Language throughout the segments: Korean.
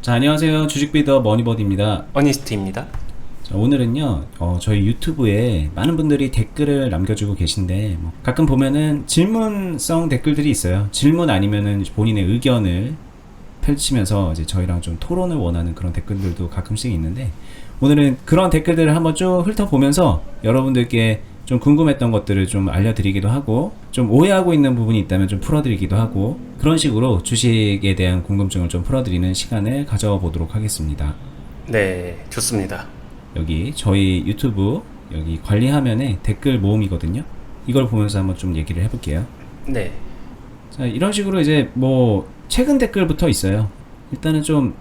자, 안녕하세요. 주식비더 머니버드입니다. 어니스트입니다. 자, 오늘은요, 저희 유튜브에 많은 분들이 댓글을 남겨주고 계신데, 가끔 보면은 질문성 댓글들이 있어요. 질문 아니면은 본인의 의견을 펼치면서 이제 저희랑 좀 토론을 원하는 그런 댓글들도 가끔씩 있는데, 오늘은 그런 댓글들을 한번 쭉 훑어보면서 여러분들께 좀 궁금했던 것들을 좀 알려드리기도 하고, 좀 오해하고 있는 부분이 있다면 좀 풀어드리기도 하고, 그런 식으로 주식에 대한 궁금증을 좀 풀어드리는 시간을 가져보도록 하겠습니다. 네, 좋습니다. 여기 저희 유튜브 여기 관리화면에 댓글 모음이거든요. 이걸 보면서 한번 좀 얘기를 해볼게요. 네, 자, 이런 식으로 이제 뭐 최근 댓글부터 있어요. 일단은 좀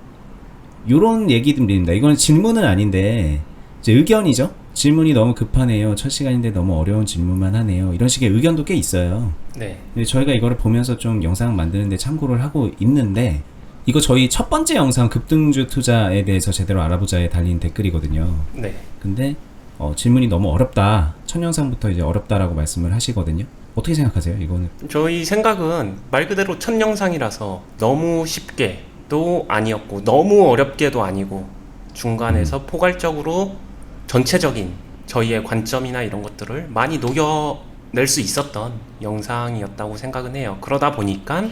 요런 얘기들입니다. 이거는 질문은 아닌데 이제 의견이죠. 질문이 너무 급하네요. 첫 시간인데 너무 어려운 질문만 하네요. 이런 식의 의견도 꽤 있어요. 네, 근데 저희가 이거를 보면서 좀 영상 만드는데 참고를 하고 있는데, 이거 저희 첫 번째 영상 급등주 투자에 대해서 제대로 알아보자에 달린 댓글이거든요. 네. 근데 질문이 너무 어렵다. 첫 영상부터 이제 어렵다라고 말씀을 하시거든요. 어떻게 생각하세요? 이거는 저희 생각은 말 그대로 첫 영상이라서 너무 쉽게도 아니었고 너무 어렵게도 아니고 중간에서 포괄적으로 전체적인 저희의 관점이나 이런 것들을 많이 녹여낼 수 있었던 영상이었다고 생각은 해요. 그러다 보니까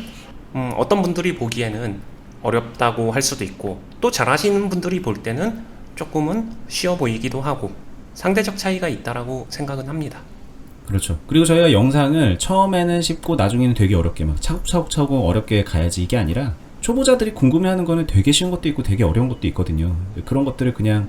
어떤 분들이 보기에는 어렵다고 할 수도 있고 또 잘하시는 분들이 볼 때는 조금은 쉬워 보이기도 하고 상대적 차이가 있다라고 생각은 합니다. 그렇죠. 그리고 저희가 영상을 처음에는 쉽고 나중에는 되게 어렵게 막 차곡차곡 어렵게 가야지 이게 아니라, 초보자들이 궁금해하는 거는 되게 쉬운 것도 있고 되게 어려운 것도 있거든요. 그런 것들을 그냥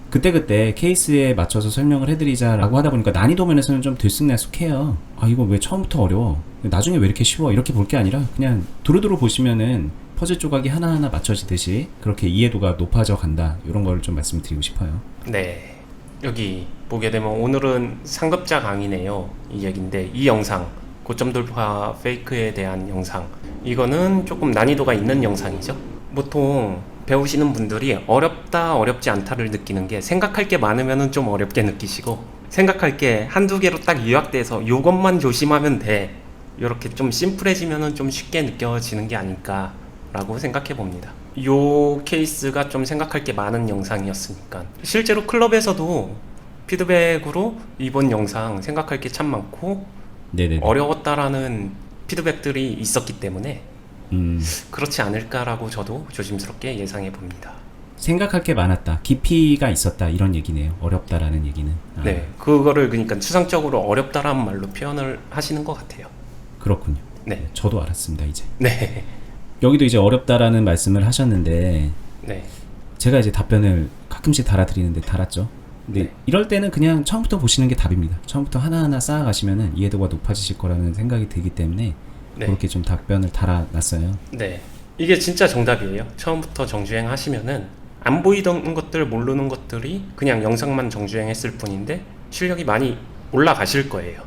그때그때 케이스에 맞춰서 설명을 해드리자라고 하다 보니까 난이도 면에서는 좀 들쑥날쑥해요. 아, 이거 왜 처음부터 어려워? 나중에 왜 이렇게 쉬워? 이렇게 볼 게 아니라 그냥 두루두루 보시면은 퍼즐 조각이 하나하나 맞춰지듯이 그렇게 이해도가 높아져 간다. 이런 걸 좀 말씀드리고 싶어요. 네, 여기 보게 되면 오늘은 상급자 강의네요 이 얘긴데, 이 영상 고점 돌파 페이크에 대한 영상, 이거는 조금 난이도가 있는 영상이죠. 보통 배우시는 분들이 어렵다 어렵지 않다를 느끼는 게, 생각할 게 많으면 좀 어렵게 느끼시고 생각할 게 한두 개로 딱 요약돼서 요것만 조심하면 돼, 이렇게 좀 심플해지면 좀 쉽게 느껴지는 게 아닐까 라고 생각해 봅니다. 요 케이스가 좀 생각할 게 많은 영상이었으니까. 실제로 클럽에서도 피드백으로 이번 영상 생각할 게 참 많고 네네네. 어려웠다라는 피드백들이 있었기 때문에 음, 그렇지 않을까라고 저도 조심스럽게 예상해 봅니다. 생각할 게 많았다. 깊이가 있었다. 이런 얘기네요. 어렵다라는 얘기는. 아, 네, 그거를 그러니까 추상적으로 어렵다라는 말로 표현을 하시는 것 같아요. 그렇군요. 네, 저도 알았습니다, 이제. 네, 여기도 이제 어렵다라는 말씀을 하셨는데, 네, 제가 이제 답변을 가끔씩 달아드리는데 달았죠. 근데 네. 이럴 때는 그냥 처음부터 보시는 게 답입니다. 처음부터 하나하나 쌓아가시면은 이해도가 높아지실 거라는 생각이 들기 때문에 네. 그렇게 좀 답변을 달아놨어요. 네, 이게 진짜 정답이에요. 처음부터 정주행 하시면은 안 보이던 것들, 모르는 것들이 그냥 영상만 정주행했을 뿐인데 실력이 많이 올라가실 거예요.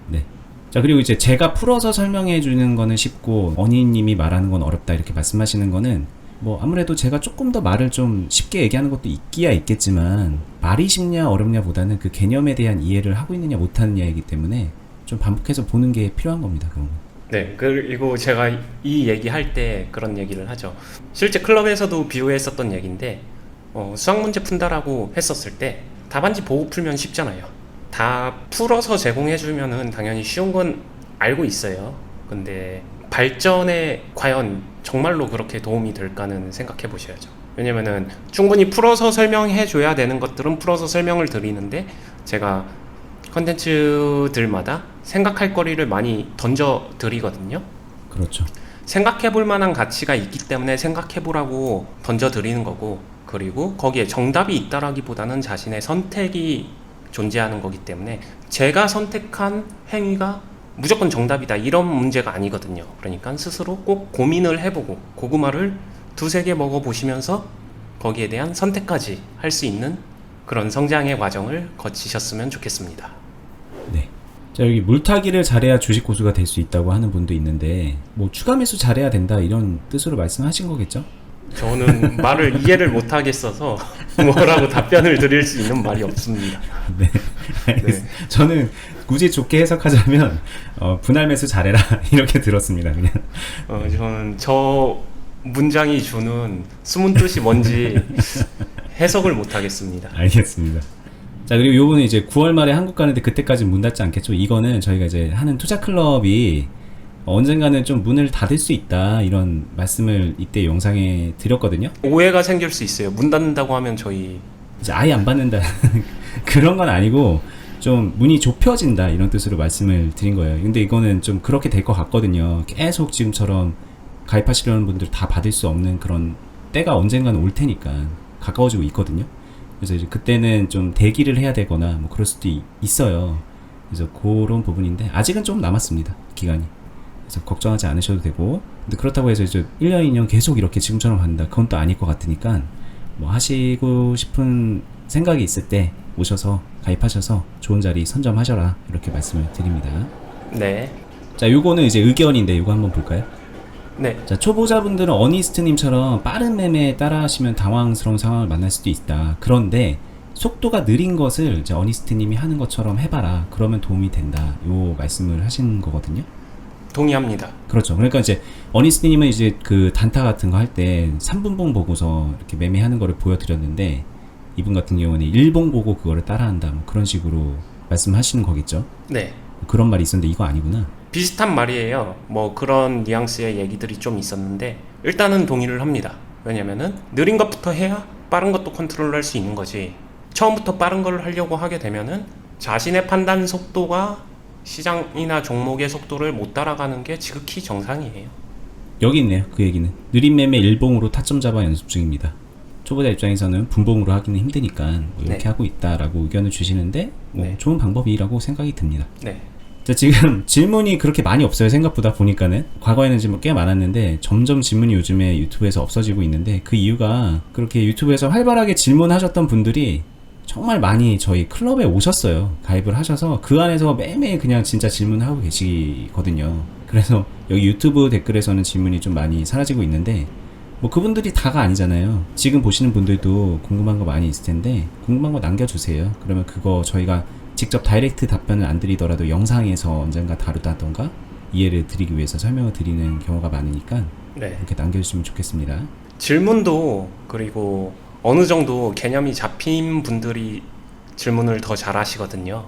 네. 자, 그리고 이제 제가 풀어서 설명해 주는 거는 쉽고 어니님이 말하는 건 어렵다 이렇게 말씀하시는 거는, 뭐 아무래도 제가 조금 더 말을 좀 쉽게 얘기하는 것도 있기야 있겠지만, 말이 쉽냐 어렵냐 보다는 그 개념에 대한 이해를 하고 있느냐 못하느냐이기 때문에 좀 반복해서 보는 게 필요한 겁니다. 그런 거. 네, 그리고 제가 이 얘기할 때 그런 얘기를 하죠. 실제 클럽에서도 비유했었던 얘기인데, 수학 문제 푼다라고 했었을 때 답안지 보고 풀면 쉽잖아요. 다 풀어서 제공해주면은 당연히 쉬운 건 알고 있어요. 근데 발전에 과연 정말로 그렇게 도움이 될까는 생각해 보셔야죠. 왜냐면은 충분히 풀어서 설명해 줘야 되는 것들은 풀어서 설명을 드리는데, 제가 컨텐츠들마다 생각할 거리를 많이 던져 드리거든요. 그렇죠. 생각해 볼 만한 가치가 있기 때문에 생각해 보라고 던져 드리는 거고, 그리고 거기에 정답이 있다라기보다는 자신의 선택이 존재하는 거기 때문에 제가 선택한 행위가 무조건 정답이다 이런 문제가 아니거든요. 그러니까 스스로 꼭 고민을 해보고 고구마를 두세 개 먹어보시면서 거기에 대한 선택까지 할 수 있는 그런 성장의 과정을 거치셨으면 좋겠습니다. 네. 자, 여기 물타기를 잘해야 주식 고수가 될 수 있다고 하는 분도 있는데, 뭐 추가 매수 잘해야 된다 이런 뜻으로 말씀하신 거겠죠? 저는 말을 이해를 못 하겠어서 뭐라고 답변을 드릴 수 있는 말이 없습니다. 네. 네. 저는 굳이 좋게 해석하자면 분할 매수 잘해라 이렇게 들었습니다. 그냥. 저는 저 문장이 주는 숨은 뜻이 뭔지 해석을 못 하겠습니다. 알겠습니다. 자, 그리고 요거는 이제 9월 말에 한국 가는데 그때까지 문 닫지 않겠죠. 이거는 저희가 이제 하는 투자 클럽이 언젠가는 좀 문을 닫을 수 있다, 이런 말씀을 이때 영상에 드렸거든요. 오해가 생길 수 있어요. 문 닫는다고 하면 저희 이제 아예 안 받는다 그런 건 아니고 좀 문이 좁혀진다, 이런 뜻으로 말씀을 드린 거예요. 근데 이거는 좀 그렇게 될 것 같거든요. 계속 지금처럼 가입하시려는 분들 다 받을 수 없는 그런 때가 언젠가는 올 테니까 가까워지고 있거든요. 그래서 이제 그때는 좀 대기를 해야 되거나 뭐 그럴 수도 있어요. 그래서 그런 부분인데 아직은 좀 남았습니다, 기간이. 그래서 걱정하지 않으셔도 되고, 근데 그렇다고 해서 이제 1년 2년 계속 이렇게 지금처럼 간다, 그건 또 아닐 것 같으니까 뭐 하시고 싶은 생각이 있을 때 오셔서 가입하셔서 좋은 자리 선점하셔라, 이렇게 말씀을 드립니다. 네. 자, 요거는 이제 의견인데 요거 한번 볼까요? 네. 자, 초보자분들은 어니스트님처럼 빠른 매매에 따라하시면 당황스러운 상황을 만날 수도 있다. 그런데 속도가 느린 것을 이제 어니스트님이 하는 것처럼 해봐라, 그러면 도움이 된다, 요 말씀을 하신 거거든요. 동의합니다. 그렇죠. 그러니까 이제 어니스트님은 이제 그 단타 같은 거 할 때 3분봉 보고서 이렇게 매매하는 거를 보여드렸는데, 이분 같은 경우는 1봉 보고 그거를 따라한다, 뭐 그런 식으로 말씀하시는 거겠죠. 네. 그런 말이 있었는데 이거 아니구나. 비슷한 말이에요. 뭐 그런 뉘앙스의 얘기들이 좀 있었는데 일단은 동의를 합니다. 왜냐면은 느린 것부터 해야 빠른 것도 컨트롤할 수 있는 거지. 처음부터 빠른 걸 하려고 하게 되면은 자신의 판단 속도가 시장이나 종목의 속도를 못 따라가는 게 지극히 정상이에요. 여기 있네요, 그 얘기는. 느린 매매 일봉으로 타점 잡아 연습 중입니다. 초보자 입장에서는 분봉으로 하기는 힘드니까 뭐 이렇게 네. 하고 있다라고 의견을 주시는데 뭐 네. 좋은 방법이라고 생각이 듭니다. 네. 자, 지금 질문이 그렇게 많이 없어요, 생각보다. 보니까는 과거에는 지금 꽤 많았는데 점점 질문이 요즘에 유튜브에서 없어지고 있는데, 그 이유가 그렇게 유튜브에서 활발하게 질문하셨던 분들이 정말 많이 저희 클럽에 오셨어요. 가입을 하셔서 그 안에서 매일매일 그냥 진짜 질문하고 계시거든요. 그래서 여기 유튜브 댓글에서는 질문이 좀 많이 사라지고 있는데, 뭐 그분들이 다가 아니잖아요. 지금 보시는 분들도 궁금한 거 많이 있을 텐데 궁금한 거 남겨주세요. 그러면 그거 저희가 직접 다이렉트 답변을 안 드리더라도 영상에서 언젠가 다루다던가 이해를 드리기 위해서 설명을 드리는 경우가 많으니까 네. 이렇게 남겨주시면 좋겠습니다. 질문도 그리고 어느 정도 개념이 잡힌 분들이 질문을 더 잘하시거든요.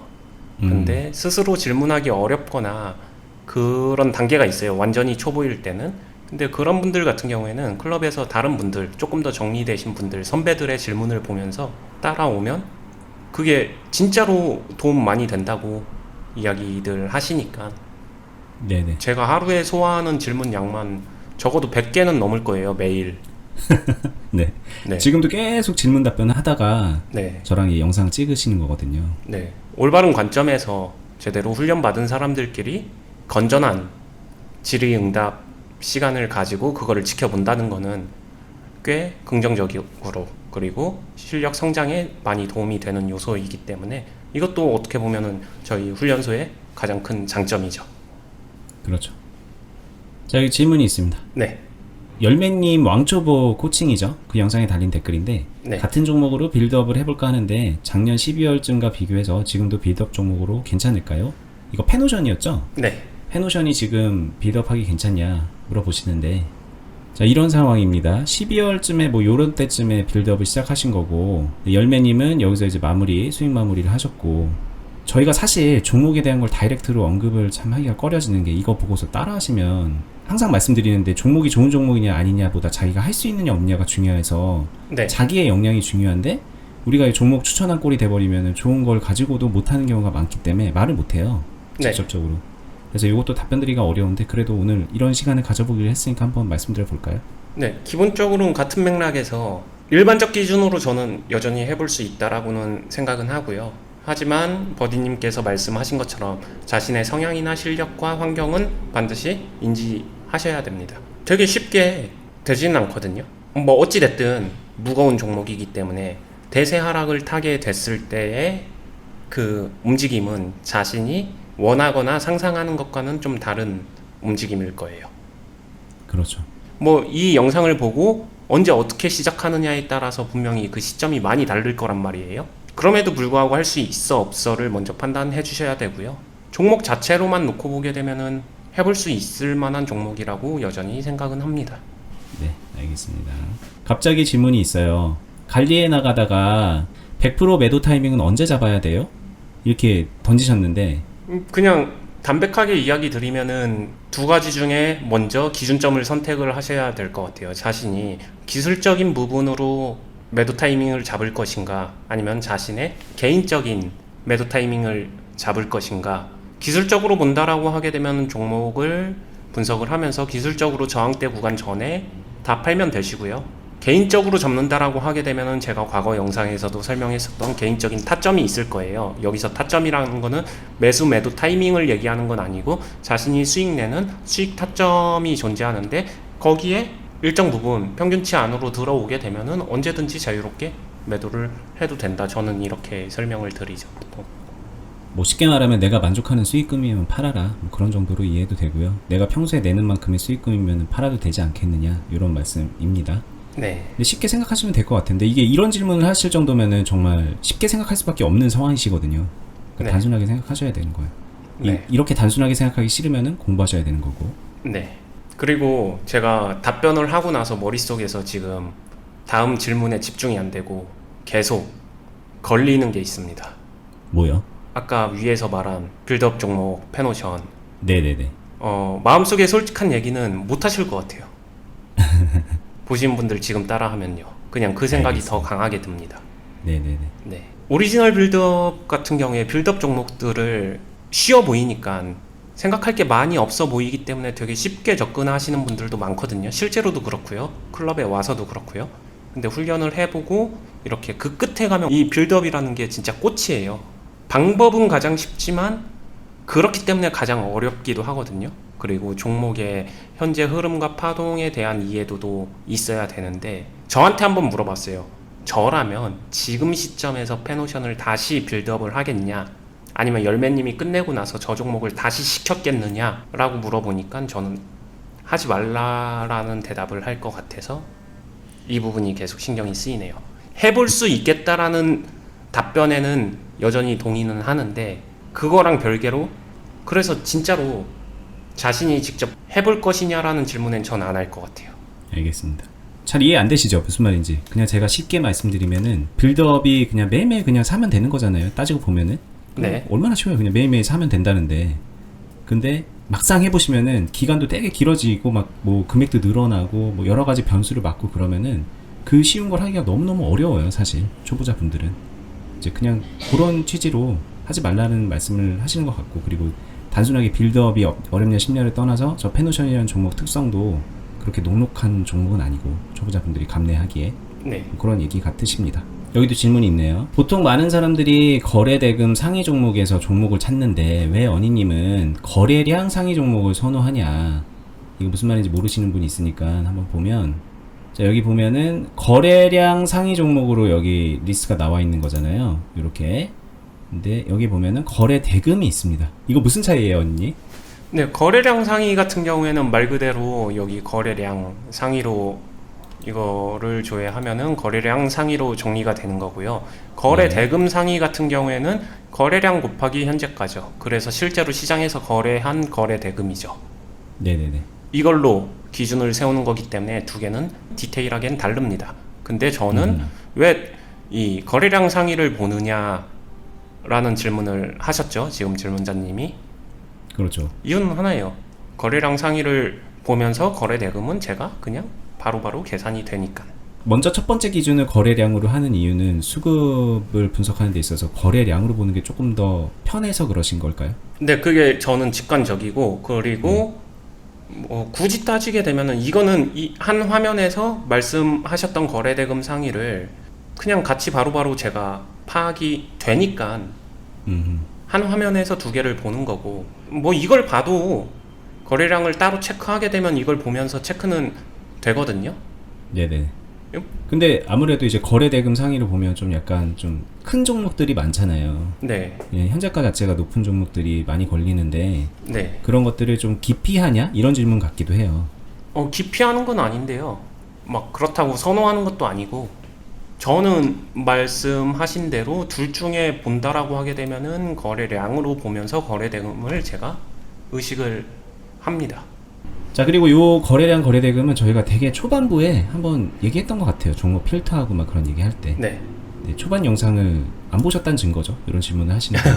근데 스스로 질문하기 어렵거나 그런 단계가 있어요. 완전히 초보일 때는. 근데 그런 분들 같은 경우에는 클럽에서 다른 분들, 조금 더 정리되신 분들, 선배들의 질문을 보면서 따라오면 그게 진짜로 도움 많이 된다고 이야기들 하시니까 네네. 제가 하루에 소화하는 질문 양만 적어도 100개는 넘을 거예요, 매일. 네. 네. 지금도 계속 질문 답변을 하다가 네. 저랑 이 영상 찍으시는 거거든요. 네. 올바른 관점에서 제대로 훈련받은 사람들끼리 건전한 질의응답 시간을 가지고 그거를 지켜본다는 거는 꽤 긍정적으로, 그리고 실력 성장에 많이 도움이 되는 요소이기 때문에 이것도 어떻게 보면은 저희 훈련소의 가장 큰 장점이죠. 그렇죠. 자, 여기 질문이 있습니다. 네. 열매님 왕초보 코칭이죠. 그 영상에 달린 댓글인데, 네. 같은 종목으로 빌드업을 해볼까 하는데 작년 12월쯤과 비교해서 지금도 빌드업 종목으로 괜찮을까요? 이거 페노션이었죠? 네. 페노션이 지금 빌드업하기 괜찮냐 물어보시는데, 자, 이런 상황입니다. 12월쯤에 뭐 요런 때쯤에 빌드업을 시작하신 거고, 열매님은 여기서 이제 수익 마무리를 하셨고, 저희가 사실 종목에 대한 걸 다이렉트로 언급을 참 하기가 꺼려지는 게, 이거 보고서 따라 하시면 항상 말씀드리는데 종목이 좋은 종목이냐 아니냐보다 자기가 할 수 있느냐 없느냐가 중요해서 네. 자기의 역량이 중요한데, 우리가 이 종목 추천한 꼴이 돼버리면 좋은 걸 가지고도 못하는 경우가 많기 때문에 말을 못해요, 네. 직접적으로. 그래서 이것도 답변드리기가 어려운데 그래도 오늘 이런 시간을 가져보기로 했으니까 한번 말씀드려 볼까요? 네. 기본적으로는 같은 맥락에서 일반적 기준으로 저는 여전히 해볼 수 있다라고는 생각은 하고요. 하지만 버디님께서 말씀하신 것처럼 자신의 성향이나 실력과 환경은 반드시 인지하셔야 됩니다. 되게 쉽게 되지는 않거든요. 뭐 어찌됐든 무거운 종목이기 때문에 대세 하락을 타게 됐을 때의 그 움직임은 자신이 원하거나 상상하는 것과는 좀 다른 움직임일 거예요. 그렇죠. 뭐 이 영상을 보고 언제 어떻게 시작하느냐에 따라서 분명히 그 시점이 많이 다를 거란 말이에요. 그럼에도 불구하고 할 수 있어 없어를 먼저 판단해 주셔야 되고요. 종목 자체로만 놓고 보게 되면은 해볼 수 있을 만한 종목이라고 여전히 생각은 합니다. 네, 알겠습니다. 갑자기 질문이 있어요. 관리해 나가다가 100% 매도 타이밍은 언제 잡아야 돼요? 이렇게 던지셨는데 그냥 담백하게 이야기 드리면은 두 가지 중에 먼저 기준점을 선택을 하셔야 될 것 같아요. 자신이 기술적인 부분으로 매도 타이밍을 잡을 것인가, 아니면 자신의 개인적인 매도 타이밍을 잡을 것인가. 기술적으로 본다라고 하게 되면 종목을 분석을 하면서 기술적으로 저항대 구간 전에 다 팔면 되시고요. 개인적으로 잡는다라고 하게 되면은 제가 과거 영상에서도 설명했었던 개인적인 타점이 있을 거예요. 여기서 타점이라는 거는 매수 매도 타이밍을 얘기하는 건 아니고 자신이 수익 내는 수익 타점이 존재하는데, 거기에 일정 부분 평균치 안으로 들어오게 되면은 언제든지 자유롭게 매도를 해도 된다. 저는 이렇게 설명을 드리죠. 보통. 뭐 쉽게 말하면 내가 만족하는 수익금이면 팔아라, 뭐 그런 정도로 이해도 되고요. 내가 평소에 내는 만큼의 수익금이면 팔아도 되지 않겠느냐, 이런 말씀입니다. 네. 근데 쉽게 생각하시면 될 것 같은데, 이게 이런 질문을 하실 정도면은 정말 쉽게 생각할 수밖에 없는 상황이시거든요. 그러니까 네. 단순하게 생각하셔야 되는 거예요. 네. 이렇게 단순하게 생각하기 싫으면은 공부하셔야 되는 거고. 네. 그리고 제가 답변을 하고 나서 머릿속에서 지금 다음 질문에 집중이 안 되고 계속 걸리는 게 있습니다. 뭐요? 아까 위에서 말한 빌드업 종목 페노션, 네네네. 마음속에 솔직한 얘기는 못 하실 것 같아요. 보신 분들 지금 따라하면요, 그냥 그 생각이 알겠습니다. 더 강하게 듭니다. 네네네. 네. 오리지널 빌드업 같은 경우에 빌드업 종목들을 쉬워 보이니까 생각할 게 많이 없어 보이기 때문에 되게 쉽게 접근하시는 분들도 많거든요. 실제로도 그렇고요, 클럽에 와서도 그렇고요. 근데 훈련을 해보고 이렇게 그 끝에 가면 이 빌드업이라는 게 진짜 꽃이에요. 방법은 가장 쉽지만 그렇기 때문에 가장 어렵기도 하거든요. 그리고 종목의 현재 흐름과 파동에 대한 이해도도 있어야 되는데, 저한테 한번 물어봤어요. 저라면 지금 시점에서 페노션을 다시 빌드업을 하겠냐, 아니면 열매님이 끝내고 나서 저 종목을 다시 시켰겠느냐 라고 물어보니까 저는 하지 말라라는 대답을 할 것 같아서 이 부분이 계속 신경이 쓰이네요. 해볼 수 있겠다라는 답변에는 여전히 동의는 하는데, 그거랑 별개로 그래서 진짜로 자신이 직접 해볼 것이냐라는 질문엔 전 안 할 것 같아요. 알겠습니다. 잘 이해 안 되시죠? 무슨 말인지. 그냥 제가 쉽게 말씀드리면은 빌드업이 그냥 매일매일 그냥 사면 되는 거잖아요. 따지고 보면은. 네. 얼마나 쉬워요. 그냥 매일매일 사면 된다는데. 근데 막상 해보시면은 기간도 되게 길어지고 막 뭐 금액도 늘어나고 뭐 여러 가지 변수를 맞고 그러면은 그 쉬운 걸 하기가 너무너무 어려워요. 사실 초보자분들은. 이제 그냥 그런 취지로 하지 말라는 말씀을 하시는 것 같고, 그리고 단순하게 빌드업이 어렵냐 쉽냐를 떠나서 저 페노션이라는 종목 특성도 그렇게 녹록한 종목은 아니고 초보자분들이 감내하기에 네. 그런 얘기 같으십니다. 여기도 질문이 있네요. 보통 많은 사람들이 거래대금 상위 종목에서 종목을 찾는데 왜 언니님은 거래량 상위 종목을 선호하냐, 이거 무슨 말인지 모르시는 분이 있으니까 한번 보면, 자 여기 보면은 거래량 상위 종목으로 여기 리스트가 나와 있는 거잖아요. 이렇게. 근데 여기 보면은 거래 대금이 있습니다. 이거 무슨 차이예요, 언니? 네, 거래량 상위 같은 경우에는 말 그대로 여기 거래량 상위로 이거를 조회하면은 거래량 상위로 정리가 되는 거고요. 거래 네. 대금 상위 같은 경우에는 거래량 곱하기 현재가죠. 그래서 실제로 시장에서 거래한 거래 대금이죠. 네네네. 이걸로 기준을 세우는 거기 때문에 두 개는 디테일하게는 다릅니다. 근데 저는 왜 이 거래량 상위를 보느냐라는 질문을 하셨죠, 지금 질문자님이. 그렇죠. 이유는 하나예요. 거래량 상위를 보면서 거래 대금은 제가 그냥 바로바로 계산이 되니까. 먼저 첫 번째 기준을 거래량으로 하는 이유는 수급을 분석하는 데 있어서 거래량으로 보는 게 조금 더 편해서 그러신 걸까요? 근데 그게 저는 직관적이고, 그리고 뭐 굳이 따지게 되면은 이거는 이 한 화면에서 말씀하셨던 거래 대금 상위를 그냥 같이 바로바로 제가 파악이 되니까 한 화면에서 두 개를 보는 거고, 뭐 이걸 봐도 거래량을 따로 체크하게 되면 이걸 보면서 체크는 되거든요. 네네. 근데 아무래도 이제 거래 대금 상위를 보면 좀 약간 좀 큰 종목들이 많잖아요. 네, 예, 현재가 자체가 높은 종목들이 많이 걸리는데 네. 그런 것들을 좀 기피하냐? 이런 질문 같기도 해요. 기피하는 건 아닌데요. 막 그렇다고 선호하는 것도 아니고, 저는 말씀하신 대로 둘 중에 본다라고 하게 되면은 거래량으로 보면서 거래 대금을 제가 의식을 합니다. 자, 그리고 요 거래량 거래대금은 저희가 되게 초반부에 한번 얘기했던 것 같아요. 종목 필터하고 막 그런 얘기 할 때. 네. 네, 초반 영상을 안 보셨다는 증거죠. 이런 질문을 하시는 거.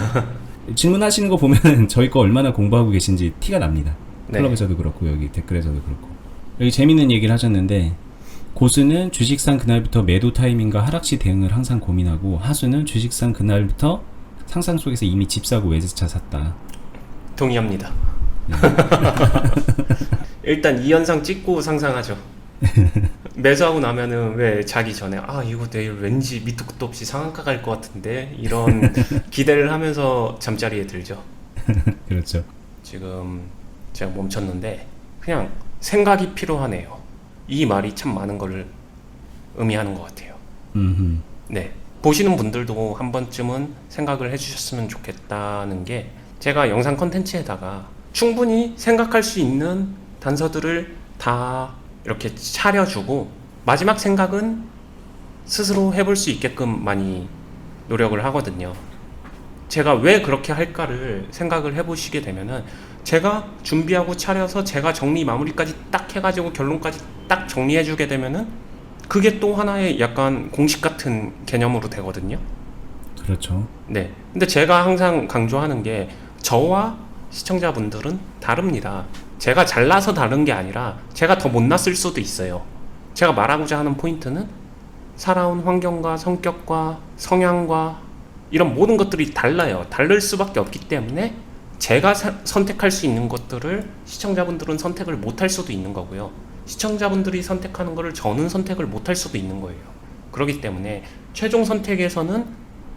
질문하시는 거 보면 저희 거 얼마나 공부하고 계신지 티가 납니다. 네. 클럽에서도 그렇고 여기 댓글에서도 그렇고. 여기 재밌는 얘기를 하셨는데, 고수는 주식상 그날부터 매도 타이밍과 하락시 대응을 항상 고민하고, 하수는 주식상 그날부터 상상 속에서 이미 집 사고 외제차 샀다. 동의합니다. 일단 이 현상 찍고 상상하죠. 매수하고 나면은 왜 자기 전에 이거 내일 왠지 밑도 끝도 없이 상한가 갈 것 같은데 이런 기대를 하면서 잠자리에 들죠. 그렇죠. 지금 제가 멈췄는데 그냥 생각이 필요하네요. 이 말이 참 많은 걸 의미하는 것 같아요. 네, 보시는 분들도 한 번쯤은 생각을 해주셨으면 좋겠다는 게, 제가 영상 컨텐츠에다가 충분히 생각할 수 있는 단서들을 다 이렇게 차려주고, 마지막 생각은 스스로 해볼 수 있게끔 많이 노력을 하거든요. 제가 왜 그렇게 할까를 생각을 해보시게 되면은, 제가 준비하고 차려서 제가 정리 마무리까지 딱 해가지고 결론까지 딱 정리해주게 되면은 그게 또 하나의 약간 공식 같은 개념으로 되거든요. 그렇죠. 네. 근데 제가 항상 강조하는 게, 저와 시청자분들은 다릅니다. 제가 잘나서 다른 게 아니라 제가 더 못났을 수도 있어요. 제가 말하고자 하는 포인트는, 살아온 환경과 성격과 성향과 이런 모든 것들이 달라요. 다를 수밖에 없기 때문에 제가 선택할 수 있는 것들을 시청자분들은 선택을 못할 수도 있는 거고요. 시청자분들이 선택하는 것을 저는 선택을 못할 수도 있는 거예요. 그렇기 때문에 최종 선택에서는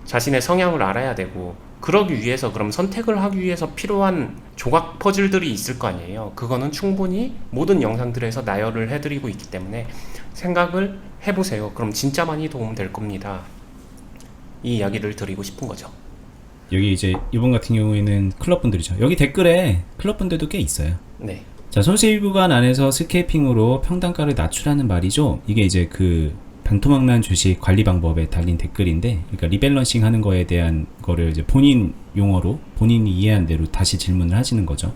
자신의 성향을 알아야 되고, 그러기 위해서, 그럼 선택을 하기 위해서 필요한 조각 퍼즐들이 있을 거 아니에요. 그거는 충분히 모든 영상들에서 나열을 해드리고 있기 때문에 생각을 해보세요. 그럼 진짜 많이 도움 될 겁니다. 이 이야기를 드리고 싶은 거죠. 여기 이제 이번 같은 경우에는 클럽분들이죠. 여기 댓글에 클럽분들도 꽤 있어요. 네. 자, 손실 구간 안에서 스케이핑으로 평단가를 낮추라는 말이죠. 이게 이제 그 반토막난 주식 관리 방법에 달린 댓글인데, 그러니까 리밸런싱 하는 거에 대한 거를 이제 본인 용어로 본인이 이해한 대로 다시 질문을 하시는 거죠.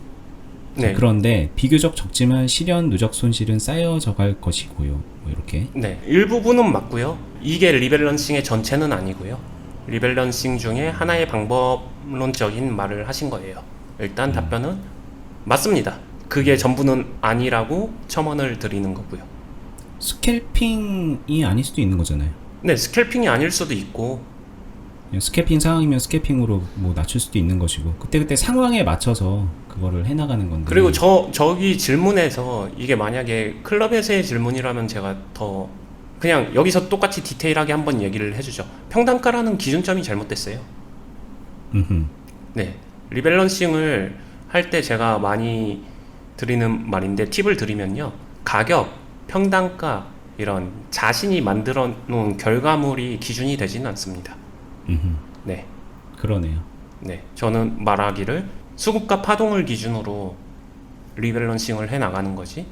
네. 자, 그런데 비교적 적지만 실현 누적 손실은 쌓여져 갈 것이고요. 뭐 이렇게. 네. 일부분은 맞고요. 이게 리밸런싱의 전체는 아니고요. 리밸런싱 중에 하나의 방법론적인 말을 하신 거예요. 일단 답변은 맞습니다. 그게 전부는 아니라고 첨언을 드리는 거고요. 스캘핑이 아닐 수도 있는 거잖아요. 네, 스캘핑이 아닐 수도 있고, 스캐핑 상황이면 스캐핑으로 뭐 낮출 수도 있는 것이고, 그때그때 상황에 맞춰서 그거를 해나가는 건데. 그리고 저기 질문에서 이게 만약에 클럽에서의 질문이라면 제가 더 그냥 여기서 똑같이 디테일하게 한번 얘기를 해주죠. 평단가라는 기준점이 잘못됐어요. 네, 리밸런싱을 할 때 제가 많이 드리는 말인데, 팁을 드리면요, 가격, 평단가 이런 자신이 만들어 놓은 결과물이 기준이 되지는 않습니다. 네, 그러네요. 네, 저는 말하기를 수급과 파동을 기준으로 리밸런싱을 해 나가는 거지,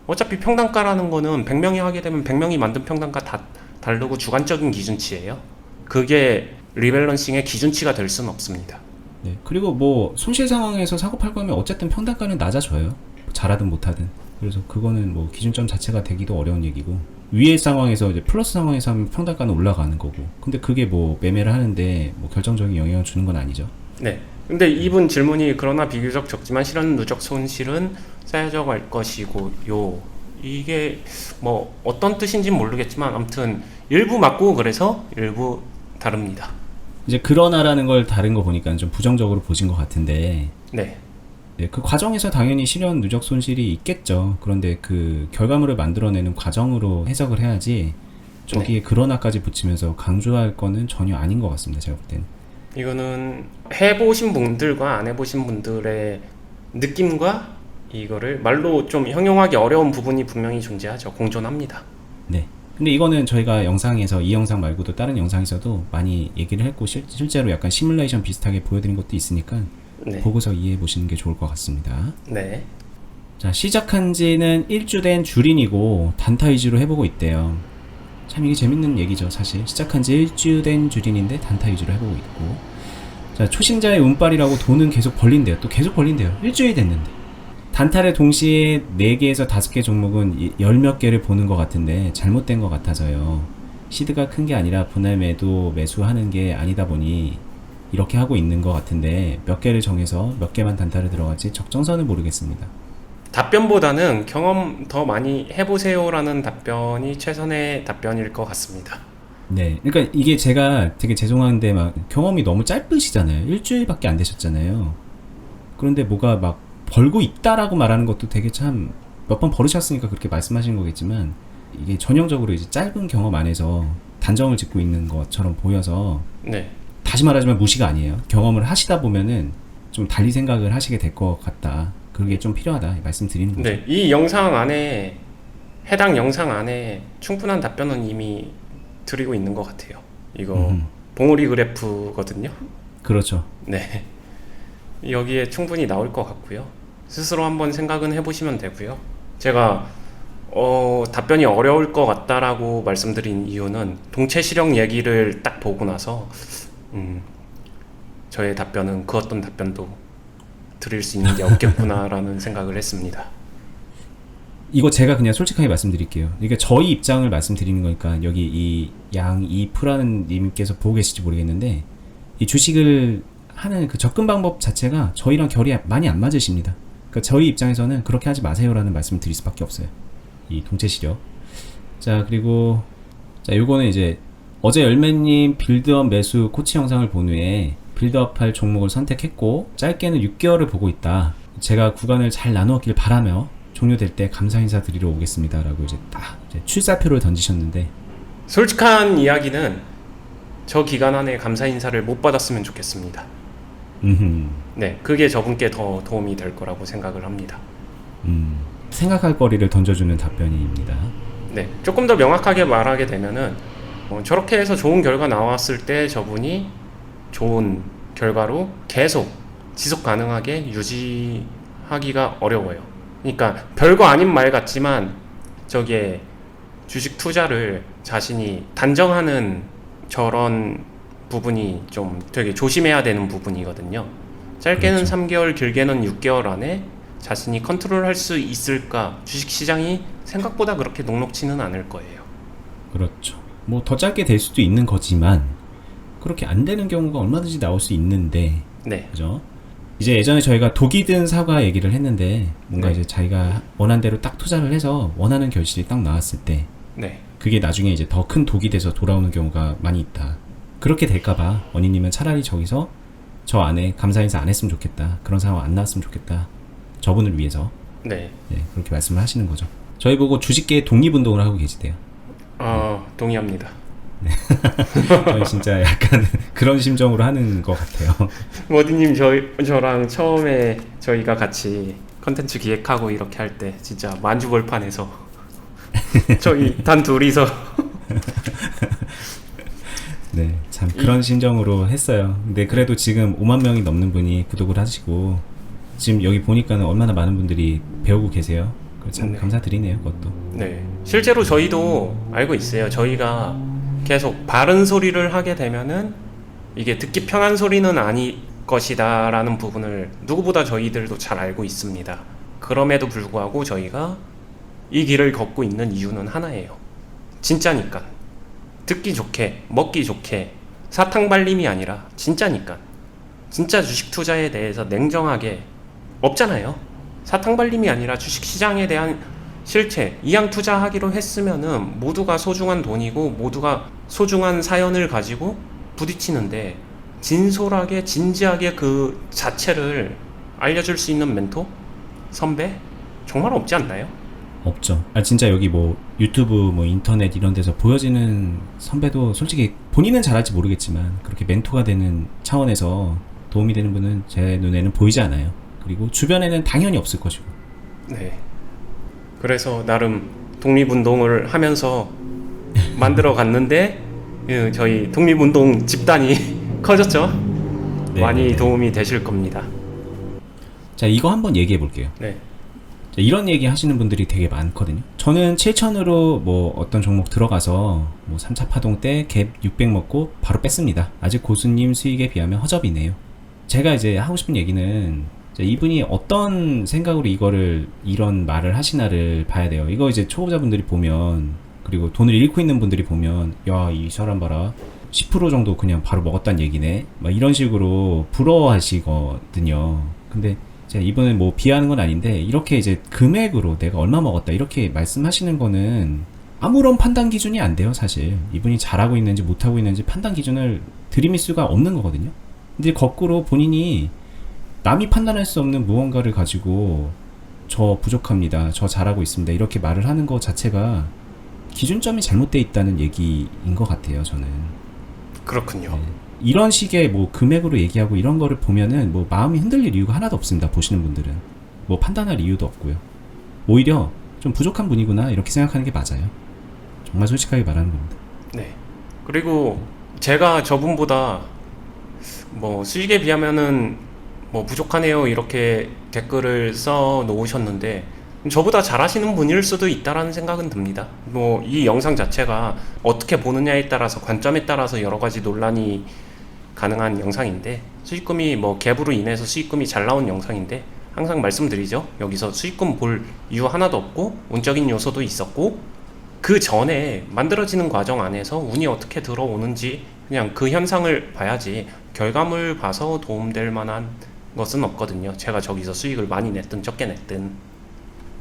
어차피 평단가라는 거는 100명이 하게 되면 100명이 만든 평단가 다 다르고 주관적인 기준치예요. 그게 리밸런싱의 기준치가 될 수는 없습니다. 네. 그리고 뭐 손실 상황에서 사고 팔고 하면 어쨌든 평단가는 낮아져요. 잘하든 못하든. 그래서 그거는 뭐 기준점 자체가 되기도 어려운 얘기고, 위의 상황에서 이제 플러스 상황에서 하면 평단가는 올라가는 거고, 근데 그게 뭐 매매를 하는데 뭐 결정적인 영향을 주는 건 아니죠. 네. 근데 이분 질문이, 그러나 비교적 적지만 실현 누적 손실은 쌓여져 갈 것이고요. 이게 뭐 어떤 뜻인지는 모르겠지만 아무튼 일부 맞고 그래서 일부 다릅니다. 이제 그러나라는 걸 다른 거 보니까 좀 부정적으로 보신 것 같은데, 네. 네, 그 과정에서 당연히 실현 누적 손실이 있겠죠. 그런데 그 결과물을 만들어내는 과정으로 해석을 해야지, 저기에 그러나까지 붙이면서 강조할 거는 전혀 아닌 것 같습니다. 제가 볼 때는. 이거는 해보신 분들과 안 해보신 분들의 느낌과 이거를 말로 좀 형용하기 어려운 부분이 분명히 존재하죠. 공존합니다. 네. 근데 이거는 저희가 영상에서, 이 영상 말고도 다른 영상에서도 많이 얘기를 했고, 실제로 약간 시뮬레이션 비슷하게 보여드린 것도 있으니까 네. 보고서 이해해 보시는 게 좋을 것 같습니다. 네. 자, 시작한 지는 1주 된 주린이고 단타 위주로 해보고 있대요. 참 이게 재밌는 얘기죠. 사실 시작한 지 1주 된 주린인데 단타 위주로 해보고 있고, 자, 초신자의 운빨이라고 돈은 계속 벌린대요. 또 계속 벌린대요. 일주일이 됐는데. 단타를 동시에 4개에서 5개 종목은 열 몇 개를 보는 것 같은데 잘못된 것 같아서요. 시드가 큰 게 아니라 분할 매도 매수하는 게 아니다 보니 이렇게 하고 있는 것 같은데 몇 개를 정해서 몇 개만 단타를 들어갈지 적정선을 모르겠습니다. 답변보다는 경험 더 많이 해보세요라는 답변이 최선의 답변일 것 같습니다. 네, 그러니까 이게 제가 되게 죄송한데 막 경험이 너무 짧으시잖아요. 일주일밖에 안 되셨잖아요. 그런데 뭐가 막 벌고 있다라고 말하는 것도 되게 참 몇 번 벌으셨으니까 그렇게 말씀하시는 거겠지만 이게 전형적으로 이제 짧은 경험 안에서 단정을 짓고 있는 것처럼 보여서 네. 다시 말하지만 무시가 아니에요. 경험을 하시다 보면은 좀 달리 생각을 하시게 될 것 같다. 그게 좀 필요하다 말씀드리는 거죠. 네. 이 영상 안에 해당 영상 안에 충분한 답변은 이미 드리고 있는 것 같아요. 이거 봉우리 그래프거든요. 그렇죠. 네. 여기에 충분히 나올 것 같고요. 스스로 한번 생각은 해보시면 되고요. 제가 답변이 어려울 것 같다라고 말씀드린 이유는 동체 시력 얘기를 딱 보고 나서 저의 답변은 그 어떤 답변도 드릴 수 있는 게 없겠구나라는 생각을 했습니다. 이거 제가 그냥 솔직하게 말씀드릴게요. 이게 저희 입장을 말씀드리는 거니까 여기 이 양이프라는 님께서 보고 계실지 모르겠는데 이 주식을 하는 그 접근 방법 자체가 저희랑 결이 많이 안 맞으십니다. 그러니까 저희 입장에서는 그렇게 하지 마세요라는 말씀을 드릴 수밖에 없어요. 이 동체 시력. 자, 그리고 자, 요거는 이제 어제 열매님 빌드업 매수 코치 영상을 본 후에 빌드업 할 종목을 선택했고 짧게는 6개월을 보고 있다. 제가 구간을 잘 나누었길 바라며 종료될 때 감사 인사 드리러 오겠습니다. 라고 이제 딱 이제 출사표를 던지셨는데 솔직한 이야기는 저 기간 안에 감사 인사를 못 받았으면 좋겠습니다. 네, 그게 저분께 더 도움이 될 거라고 생각을 합니다. 생각할 거리를 던져주는 답변입니다. 네, 조금 더 명확하게 말하게 되면은 저렇게 해서 좋은 결과 나왔을 때 저분이 좋은 결과로 계속 지속 가능하게 유지하기가 어려워요. 그러니까 별거 아닌 말 같지만 저게 주식 투자를 자신이 단정하는 저런 부분이 좀 되게 조심해야 되는 부분이거든요. 짧게는 그렇죠. 3개월, 길게는 6개월 안에 자신이 컨트롤할 수 있을까? 주식시장이 생각보다 그렇게 녹록지는 않을 거예요. 그렇죠. 뭐 더 짧게 될 수도 있는 거지만 그렇게 안 되는 경우가 얼마든지 나올 수 있는데 네. 그죠? 이제 예전에 저희가 독이 든 사과 얘기를 했는데 뭔가 네. 이제 자기가 원한 대로 딱 투자를 해서 원하는 결실이 딱 나왔을 때 네. 그게 나중에 이제 더 큰 독이 돼서 돌아오는 경우가 많이 있다. 그렇게 될까봐 원희님은 차라리 저기서 저 안에 감사 인사 안 했으면 좋겠다. 그런 상황 안 나왔으면 좋겠다. 저분을 위해서 네. 그렇게 말씀을 하시는 거죠. 저희 보고 주식계 독립운동을 하고 계시대요. 동의합니다. 저희 진짜 약간 그런 심정으로 하는 것 같아요. 머디님 저랑 처음에 저희가 같이 컨텐츠 기획하고 이렇게 할 때 진짜 만주벌판에서 저희 단 둘이서 네, 참 그런 심정으로 했어요. 근데 그래도 지금 5만 명이 넘는 분이 구독을 하시고 지금 여기 보니까는 얼마나 많은 분들이 배우고 계세요. 참 네. 감사드리네요, 그것도. 네. 실제로 저희도 알고 있어요. 저희가 계속 바른 소리를 하게 되면은 이게 듣기 편한 소리는 아닐 것이다 라는 부분을 누구보다 저희들도 잘 알고 있습니다. 그럼에도 불구하고 저희가 이 길을 걷고 있는 이유는 하나예요. 진짜니까. 듣기 좋게, 먹기 좋게, 사탕 발림이 아니라 진짜니까. 진짜 주식 투자에 대해서 냉정하게 없잖아요. 사탕 발림이 아니라 주식 시장에 대한 실체, 이양 투자하기로 했으면은 모두가 소중한 돈이고 모두가 소중한 사연을 가지고 부딪히는데 진솔하게 진지하게 그 자체를 알려줄 수 있는 멘토? 선배? 정말 없지 않나요? 없죠. 진짜 여기 뭐 유튜브 뭐 인터넷 이런 데서 보여지는 선배도 솔직히 본인은 잘할지 모르겠지만 그렇게 멘토가 되는 차원에서 도움이 되는 분은 제 눈에는 보이지 않아요. 그리고 주변에는 당연히 없을 것이고. 네. 그래서 나름 독립운동을 하면서 만들어 갔는데 저희 독립운동 집단이 커졌죠? 네, 많이 네. 도움이 되실 겁니다. 자, 이거 한번 얘기해 볼게요. 네. 자, 이런 얘기 하시는 분들이 되게 많거든요. 저는 7,000으로 뭐 어떤 종목 들어가서 뭐 3차 파동 때 갭 600 먹고 바로 뺐습니다. 아직 고수님 수익에 비하면 허접이네요. 제가 이제 하고 싶은 얘기는 자, 이분이 어떤 생각으로 이런 말을 하시나를 봐야 돼요. 이거 이제 초보자분들이 보면, 그리고 돈을 잃고 있는 분들이 보면, 야, 이 사람 봐라. 10% 정도 그냥 바로 먹었단 얘기네. 막 이런 식으로 부러워하시거든요. 근데 제가 이분은 뭐 비하하는 건 아닌데, 이렇게 이제 금액으로 내가 얼마 먹었다 이렇게 말씀하시는 거는 아무런 판단 기준이 안 돼요, 사실. 이분이 잘하고 있는지 못하고 있는지 판단 기준을 들이밀 수가 없는 거거든요. 근데 거꾸로 본인이 남이 판단할 수 없는 무언가를 가지고 저 부족합니다, 저 잘하고 있습니다 이렇게 말을 하는 것 자체가 기준점이 잘못되어 있다는 얘기인 것 같아요, 저는. 그렇군요. 네. 이런 식의 뭐 금액으로 얘기하고 이런 거를 보면은 뭐 마음이 흔들릴 이유가 하나도 없습니다. 보시는 분들은 뭐 판단할 이유도 없고요. 오히려 좀 부족한 분이구나 이렇게 생각하는 게 맞아요. 정말 솔직하게 말하는 겁니다. 네. 그리고 제가 저분보다 뭐 수익에 비하면은 뭐 부족하네요 이렇게 댓글을 써 놓으셨는데 저보다 잘하시는 분일 수도 있다라는 생각은 듭니다. 뭐 이 영상 자체가 어떻게 보느냐에 따라서 관점에 따라서 여러 가지 논란이 가능한 영상인데 수익금이 뭐 갭으로 인해서 수익금이 잘 나온 영상인데 항상 말씀드리죠. 여기서 수익금 볼 이유 하나도 없고 운적인 요소도 있었고 그 전에 만들어지는 과정 안에서 운이 어떻게 들어오는지 그냥 그 현상을 봐야지 결과물 봐서 도움될 만한 것은 없거든요. 제가 저기서 수익을 많이 냈든 적게 냈든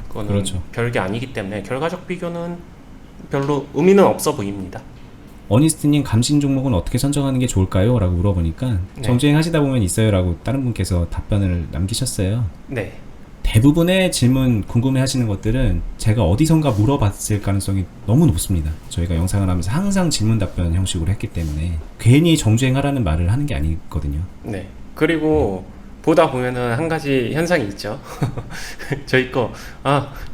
그거는 그렇죠. 별게 아니기 때문에 결과적 비교는 별로 의미는 없어 보입니다. 어니스트님, 감신 종목은 어떻게 선정하는 게 좋을까요? 라고 물어보니까 네. 정주행 하시다 보면 있어요 라고 다른 분께서 답변을 남기셨어요. 네. 대부분의 질문 궁금해 하시는 것들은 제가 어디선가 물어봤을 가능성이 너무 높습니다. 저희가 영상을 하면서 항상 질문 답변 형식으로 했기 때문에 괜히 정주행하라는 말을 하는 게 아니거든요. 네. 그리고 보다 보면은 한 가지 현상이 있죠. 저희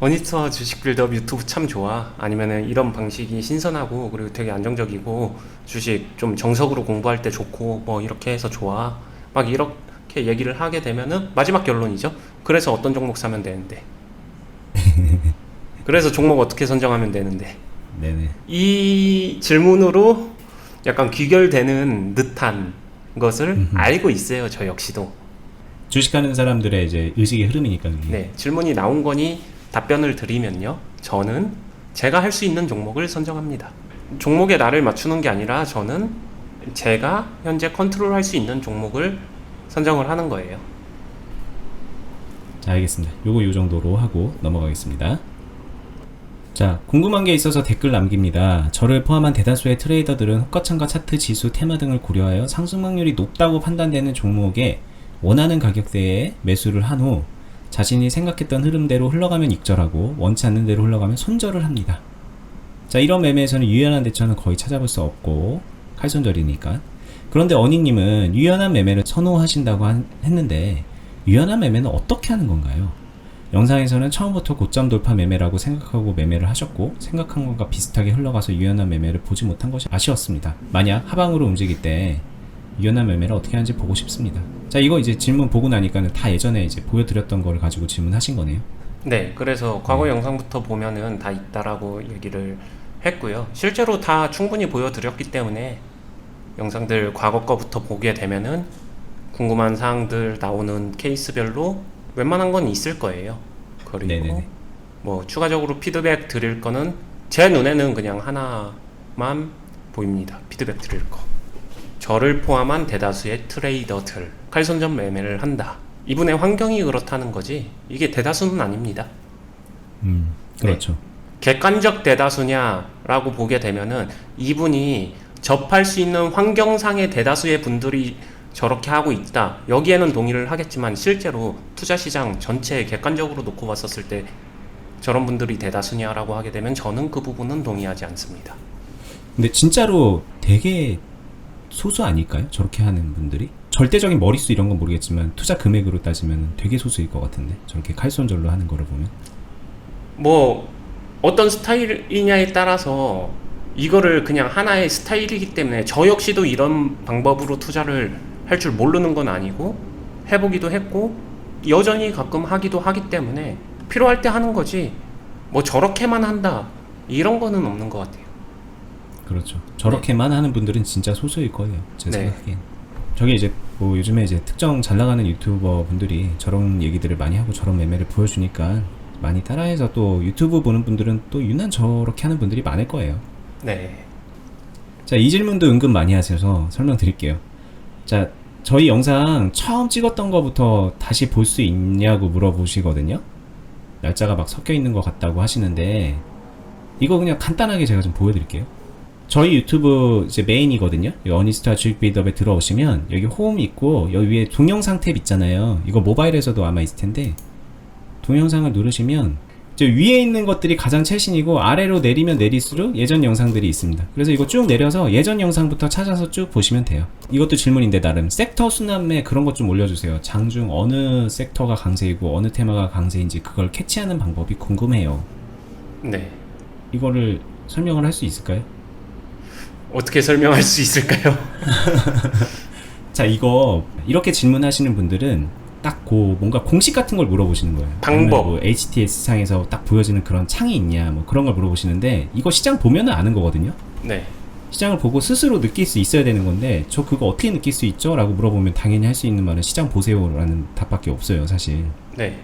어니스트와 주식 빌드업 유튜브 참 좋아. 아니면은 이런 방식이 신선하고 그리고 되게 안정적이고 주식 좀 정석으로 공부할 때 좋고 뭐 이렇게 해서 좋아. 막 이렇게 얘기를 하게 되면은 마지막 결론이죠. 그래서 어떤 종목 사면 되는데. 그래서 종목 어떻게 선정하면 되는데. 네네. 이 질문으로 약간 귀결되는 듯한 것을 알고 있어요. 저 역시도. 주식하는 사람들의 이제 의식의 흐름이니까 그게. 네, 질문이 나온 거니 답변을 드리면요. 저는 제가 할 수 있는 종목을 선정합니다. 종목에 나를 맞추는 게 아니라 저는 제가 현재 컨트롤할 수 있는 종목을 선정을 하는 거예요. 자, 알겠습니다. 요거 요 정도로 하고 넘어가겠습니다. 자, 궁금한 게 있어서 댓글 남깁니다. 저를 포함한 대다수의 트레이더들은 호가창과 차트, 지수, 테마 등을 고려하여 상승 확률이 높다고 판단되는 종목에 원하는 가격대에 매수를 한 후 자신이 생각했던 흐름대로 흘러가면 익절하고 원치 않는 대로 흘러가면 손절을 합니다. 자, 이런 매매에서는 유연한 대처는 거의 찾아볼 수 없고 칼손절이니까. 그런데 어니님은 유연한 매매를 선호하신다고 했는데 유연한 매매는 어떻게 하는 건가요? 영상에서는 처음부터 고점 돌파 매매라고 생각하고 매매를 하셨고 생각한 것과 비슷하게 흘러가서 유연한 매매를 보지 못한 것이 아쉬웠습니다. 만약 하방으로 움직일 때 유연한 매매를 어떻게 하는지 보고 싶습니다. 자, 이거 이제 질문 보고 나니까는 다 예전에 이제 보여드렸던 거를 가지고 질문하신 거네요. 네, 그래서 과거 영상부터 보면은 다 있다라고 얘기를 했고요. 실제로 다 충분히 보여드렸기 때문에 영상들 과거 거부터 보게 되면은 궁금한 사항들 나오는 케이스별로 웬만한 건 있을 거예요. 그리고 네네네. 뭐 추가적으로 피드백 드릴 거는 제 눈에는 그냥 하나만 보입니다. 피드백 드릴 거. 저를 포함한 대다수의 트레이더들 칼손전 매매를 한다. 이분의 환경이 그렇다는 거지 이게 대다수는 아닙니다. 그렇죠. 네. 객관적 대다수냐라고 보게 되면은 이분이 접할 수 있는 환경상의 대다수의 분들이 저렇게 하고 있다. 여기에는 동의를 하겠지만 실제로 투자시장 전체에 객관적으로 놓고 봤었을 때 저런 분들이 대다수냐라고 하게 되면 저는 그 부분은 동의하지 않습니다. 근데 진짜로 되게 소수 아닐까요? 저렇게 하는 분들이? 절대적인 머릿수 이런 건 모르겠지만 투자 금액으로 따지면 되게 소수일 것 같은데 저렇게 칼손절로 하는 거를 보면 뭐 어떤 스타일이냐에 따라서 이거를 그냥 하나의 스타일이기 때문에 저 역시도 이런 방법으로 투자를 할 줄 모르는 건 아니고 해보기도 했고 여전히 가끔 하기도 하기 때문에 필요할 때 하는 거지 뭐 저렇게만 한다 이런 거는 없는 것 같아요. 그렇죠. 저렇게만 하는 분들은 진짜 소수일 거예요. 제 네. 생각엔. 저게 이제 뭐 요즘에 이제 특정 잘 나가는 유튜버 분들이 저런 얘기들을 많이 하고 저런 매매를 보여주니까 많이 따라해서 또 유튜브 보는 분들은 또 유난 저렇게 하는 분들이 많을 거예요. 네. 자, 이 질문도 은근 많이 하셔서 설명드릴게요. 자, 저희 영상 처음 찍었던 거부터 다시 볼 수 있냐고 물어보시거든요. 날짜가 막 섞여 있는 것 같다고 하시는데 이거 그냥 간단하게 제가 좀 보여드릴게요. 저희 유튜브 이제 메인이거든요. 어니스타 주식 비드업에 들어오시면 여기 홈 있고 여기 위에 동영상 탭 있잖아요. 이거 모바일에서도 아마 있을 텐데 동영상을 누르시면 이제 위에 있는 것들이 가장 최신이고 아래로 내리면 내릴수록 예전 영상들이 있습니다. 그래서 이거 쭉 내려서 예전 영상부터 찾아서 쭉 보시면 돼요. 이것도 질문인데 나름 섹터 순환매 그런 것 좀 올려주세요. 장중 어느 섹터가 강세이고 어느 테마가 강세인지 그걸 캐치하는 방법이 궁금해요. 네. 이거를 설명을 할 수 있을까요? 어떻게 설명할 수 있을까요? 자, 이거 이렇게 질문하시는 분들은 딱 뭔가 공식 같은 걸 물어보시는 거예요. 방법. 뭐 HTS 상에서 딱 보여지는 그런 창이 있냐 뭐 그런 걸 물어보시는데 이거 시장 보면은 아는 거거든요. 네. 시장을 보고 스스로 느낄 수 있어야 되는 건데 저 그거 어떻게 느낄 수 있죠? 라고 물어보면 당연히 할 수 있는 말은 시장 보세요 라는 답밖에 없어요 사실. 네.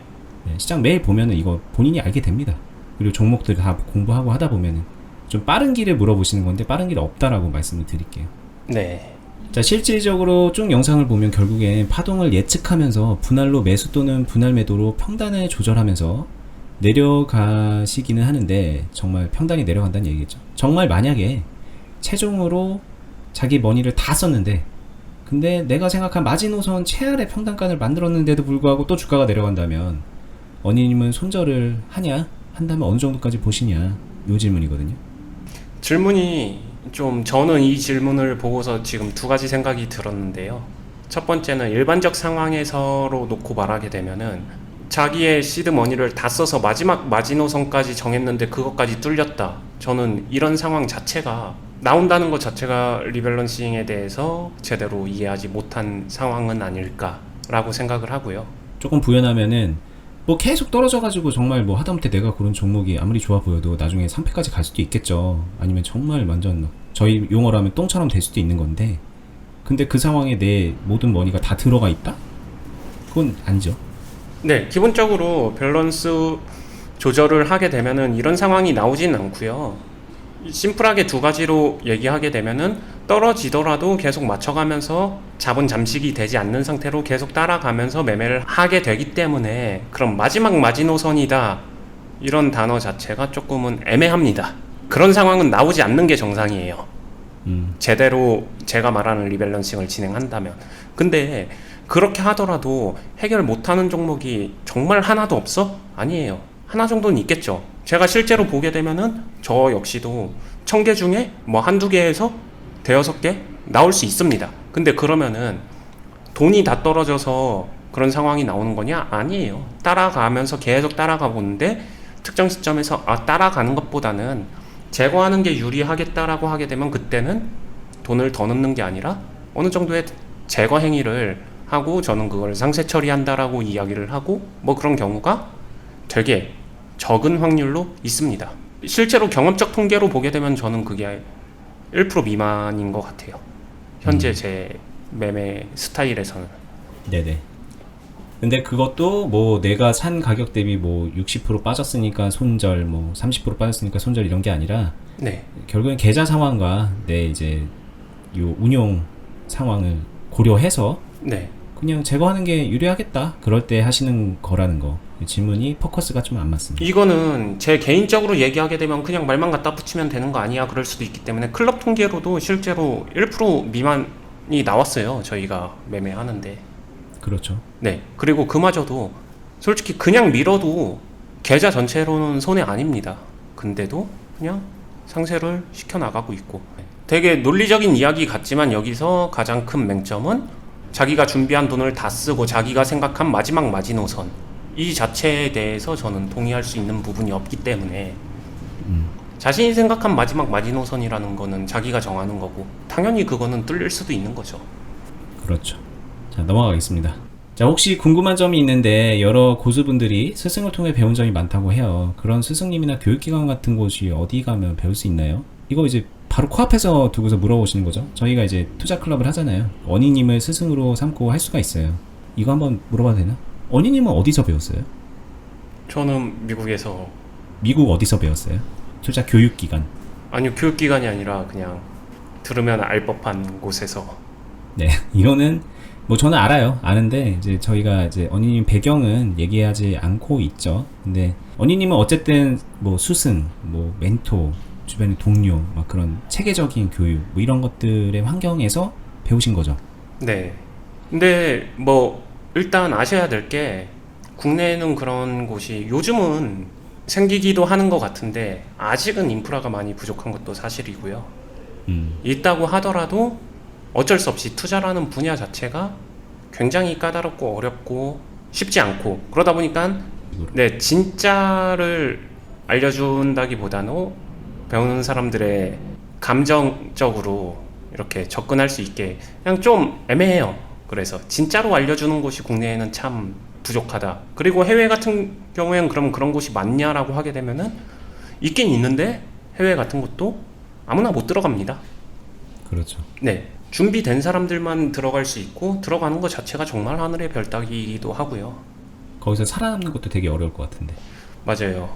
네, 시장 매일 보면은 이거 본인이 알게 됩니다. 그리고 종목들 다 공부하고 하다 보면은 좀 빠른 길을 물어보시는 건데 빠른 길 없다라고 말씀을 드릴게요. 네. 자, 실질적으로 쭉 영상을 보면 결국엔 파동을 예측하면서 분할로 매수 또는 분할 매도로 평단을 조절하면서 내려가시기는 하는데 정말 평단이 내려간다는 얘기겠죠. 정말 만약에 최종으로 자기 머니를 다 썼는데 근데 내가 생각한 마지노선 최아래 평단가를 만들었는데도 불구하고 또 주가가 내려간다면 어니님은 손절을 하냐? 한다면 어느 정도까지 보시냐? 요 질문이거든요. 질문이 좀 저는 이 질문을 보고서 지금 두 가지 생각이 들었는데요. 첫 번째는 일반적 상황에서로 놓고 말하게 되면은 자기의 시드 머니를 다 써서 마지막 마지노선까지 정했는데 그것까지 뚫렸다. 저는 이런 상황 자체가 나온다는 것 자체가 리밸런싱에 대해서 제대로 이해하지 못한 상황은 아닐까라고 생각을 하고요. 조금 부연하면은 뭐 계속 떨어져가지고 정말 뭐 하다못해 내가 고른 종목이 아무리 좋아 보여도 나중에 3패까지 갈 수도 있겠죠. 아니면 정말 완전 저희 용어로 하면 똥처럼 될 수도 있는 건데 근데 그 상황에 내 모든 머니가 다 들어가 있다? 그건 아니죠. 네, 기본적으로 밸런스 조절을 하게 되면은 이런 상황이 나오진 않고요. 심플하게 두 가지로 얘기하게 되면은 떨어지더라도 계속 맞춰가면서 자본 잠식이 되지 않는 상태로 계속 따라가면서 매매를 하게 되기 때문에 그럼 마지막 마지노선이다 이런 단어 자체가 조금은 애매합니다. 그런 상황은 나오지 않는 게 정상이에요. 제대로 제가 말하는 리밸런싱을 진행한다면. 근데 그렇게 하더라도 해결 못하는 종목이 정말 하나도 없어? 아니에요. 하나 정도는 있겠죠. 제가 실제로 보게 되면은 저 역시도 1000개 중에 뭐 한두 개에서 대여섯 개 나올 수 있습니다. 근데 그러면은 돈이 다 떨어져서 그런 상황이 나오는 거냐? 아니에요. 따라가면서 계속 따라가 보는데 특정 시점에서 따라가는 것보다는 제거하는 게 유리하겠다라고 하게 되면 그때는 돈을 더 넣는 게 아니라 어느 정도의 제거 행위를 하고 저는 그걸 상세 처리한다라고 이야기를 하고 뭐 그런 경우가 되게 적은 확률로 있습니다. 실제로 경험적 통계로 보게 되면 저는 그게 1% 미만인 것 같아요. 현재 제 매매 스타일에서는. 네네. 근데 그것도 뭐 내가 산 가격 대비 뭐 60% 빠졌으니까 손절, 뭐 30% 빠졌으니까 손절 이런 게 아니라 네. 결국엔 계좌 상황과 내 이제 요 운용 상황을 고려해서 네. 그냥 제거하는 게 유리하겠다. 그럴 때 하시는 거라는 거. 질문이 포커스가 좀 안 맞습니다. 이거는 제 개인적으로 얘기하게 되면 그냥 말만 갖다 붙이면 되는 거 아니야 그럴 수도 있기 때문에 클럽 통계로도 실제로 1% 미만이 나왔어요. 저희가 매매하는데. 그렇죠. 네. 그리고 그마저도 솔직히 그냥 밀어도 계좌 전체로는 손해 아닙니다. 근데도 그냥 상세를 시켜 나가고 있고. 되게 논리적인 이야기 같지만 여기서 가장 큰 맹점은 자기가 준비한 돈을 다 쓰고 자기가 생각한 마지막 마지노선 이 자체에 대해서 저는 동의할 수 있는 부분이 없기 때문에 자신이 생각한 마지막 마지노선이라는 거는 자기가 정하는 거고 당연히 그거는 뚫릴 수도 있는 거죠. 그렇죠. 자, 넘어가겠습니다. 자, 혹시 궁금한 점이 있는데 여러 고수분들이 스승을 통해 배운 점이 많다고 해요. 그런 스승님이나 교육기관 같은 곳이 어디 가면 배울 수 있나요? 이거 이제 바로 코앞에서 두고서 물어보시는 거죠. 저희가 이제 투자 클럽을 하잖아요. 언니님을 스승으로 삼고 할 수가 있어요. 이거 한번 물어봐도 되나? 언니님은 어디서 배웠어요? 저는 미국에서 미국 어디서 배웠어요? 투자 교육기관. 아니요 교육기관이 아니라 그냥 들으면 알 법한 곳에서. 네, 이거는 뭐 저는 알아요. 아는데 이제 저희가 이제 언니님 배경은 얘기하지 않고 있죠. 근데 언니님은 어쨌든 뭐 스승, 뭐 멘토, 주변의 동료, 막 그런 체계적인 교육, 뭐 이런 것들의 환경에서 배우신 거죠. 네. 근데 뭐 일단 아셔야 될 게 국내에는 그런 곳이 요즘은 생기기도 하는 것 같은데 아직은 인프라가 많이 부족한 것도 사실이고요. 있다고 하더라도 어쩔 수 없이 투자라는 분야 자체가 굉장히 까다롭고 어렵고 쉽지 않고 그러다 보니까 네, 진짜를 알려준다기보다는 배우는 사람들의 감정적으로 이렇게 접근할 수 있게 그냥 좀 애매해요. 그래서 진짜로 알려주는 곳이 국내에는 참 부족하다. 그리고 해외 같은 경우에는 그럼 그런 곳이 많냐라고 하게 되면은 있긴 있는데 해외 같은 곳도 아무나 못 들어갑니다. 그렇죠. 네. 준비된 사람들만 들어갈 수 있고 들어가는 것 자체가 정말 하늘의 별 따기이기도 하고요. 거기서 살아남는 것도 되게 어려울 것 같은데. 맞아요.